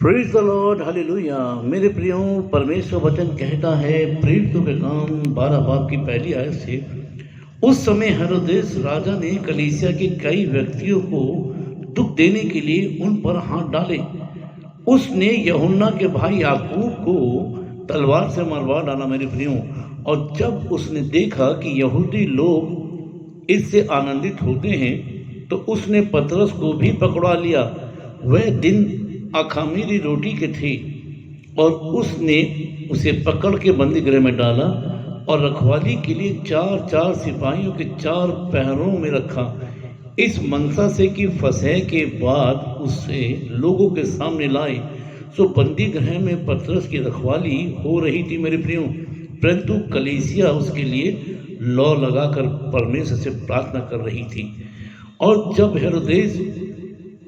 Praise the Lord hallelujah. मेरे प्रियो, परमेश्वर वचन कहता है प्रेरितों के काम 12 बाब की पहली आयत से, उस समय हेरोदेस राजा ने कलीसिया के कई व्यक्तियों को दुख देने के लिए उन पर हाथ डाले। उसने यूहन्ना के भाई याकूब को तलवार से मरवा डाला मेरे प्रियो। और जब उसने देखा कि यहूदी लोग इससे आनंदित होते हैं तो उसने पतरस को भी पकड़ा लिया। वह दिन अखामीरी रोटी के थे और उसने उसे पकड़ के बंदी गृह में डाला और रखवाली के लिए चार चार सिपाहियों के चार पहरों में रखा, इस मनसा से कि फसह के बाद उसे लोगों के सामने लाए। सो बंदी गृह में पतरस की रखवाली हो रही थी मेरे प्रियो, परंतु कलीसिया उसके लिए लौ लगाकर परमेश्वर से प्रार्थना कर रही थी। और जब हेरोदेस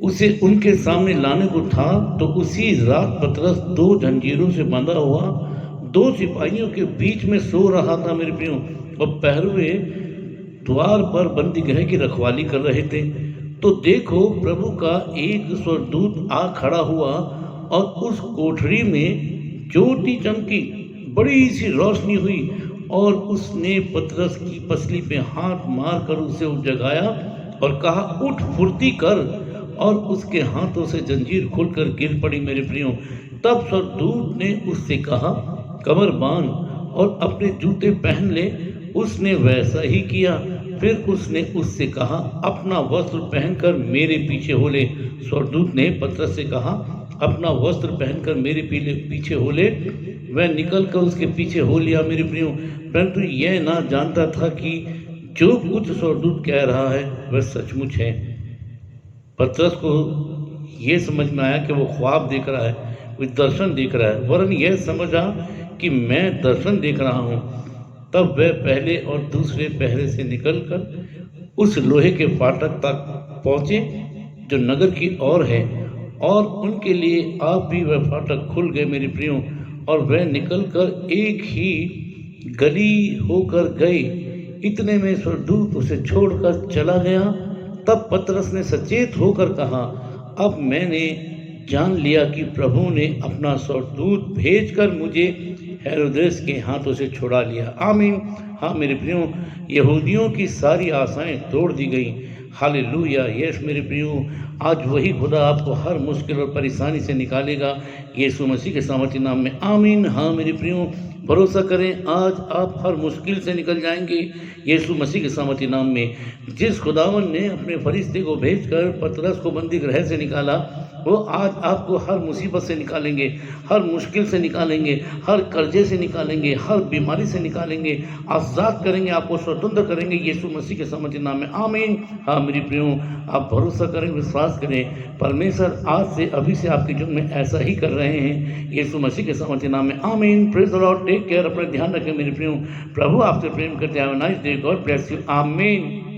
उसे उनके सामने लाने को था तो उसी रात पतरस 2 जंजीरों से बंधा हुआ 2 सिपाहियों के बीच में सो रहा था मेरे प्रियो, और पहरुए द्वार पर बंदी गृह की रखवाली कर रहे थे। तो देखो, प्रभु का एक स्वर्गदूत आ खड़ा हुआ और उस कोठरी में ज्योति चमकी, बड़ी सी रोशनी हुई, और उसने पतरस की पसली पे हाथ मार कर उसे जगाया और कहा, उठ, फुर्ती कर। और उसके हाथों से जंजीर खुलकर गिर पड़ी मेरे प्रियो। तब स्वर्गदूत ने उससे कहा, कमर बांध और अपने जूते पहन ले। उसने वैसा ही किया। फिर उसने उससे कहा, अपना वस्त्र पहनकर मेरे पीछे हो ले। स्वर्गदूत ने पतरस से कहा, अपना वस्त्र पहनकर मेरे पीछे हो ले। वह निकल कर उसके पीछे हो लिया मेरे प्रियो, परंतु यह ना जानता था कि जो कुछ स्वर्गदूत कह रहा है वह सचमुच है। पतरस को यह समझ में आया कि वो ख्वाब देख रहा है, कोई दर्शन देख रहा है, वरन यह समझा कि मैं दर्शन देख रहा हूँ। तब वह पहले और दूसरे पहरे से निकलकर उस लोहे के फाटक तक पहुँचे जो नगर की ओर है, और उनके लिए आप भी वह फाटक खुल गए मेरे प्रियो, और वह निकलकर एक ही गली होकर गए। इतने में स्वर्गदूत उसे छोड़कर चला गया। तब पतरस ने सचेत होकर कहा, अब मैंने जान लिया कि प्रभु ने अपना स्वर्गदूत भेजकर मुझे हेरोदेस के हाथों से छुड़ा लिया। आमीन। हाँ मेरे प्रियो, यहूदियों की सारी आशाएं तोड़ दी गई। हालेलुया। यस मेरे प्रियो, आज वही खुदा आपको हर मुश्किल और परेशानी से निकालेगा, यीशु मसीह के सामर्थी नाम में। आमीन। हाँ मेरे प्रियो, भरोसा करें, आज आप हर मुश्किल से निकल जाएंगे यीशु मसीह के सामर्थी नाम में। जिस खुदावन ने अपने फरिश्ते को भेजकर पतरस को बंदी गृह से निकाला, वो आज आपको हर मुसीबत से निकालेंगे, हर मुश्किल से निकालेंगे, हर कर्जे से निकालेंगे, हर बीमारी से निकालेंगे, आज़ाद करेंगे, आपको स्वतंत्र करेंगे यीशु मसीह के सामर्थी नाम में। आमीन। हाँ मेरे प्रियो, आप भरोसा करें, विश्वास करें, परमेश्वर आज से अभी से आपके जीवन में ऐसा ही कर रहे हैं यीशु मसीह के सामर्थी नाम में। आमीन। Praise the Lord. Take care, अपना ध्यान रखें मेरे प्रियो। प्रभु आपसे प्रेम करते हैं। Nice day, God bless you. आमीन।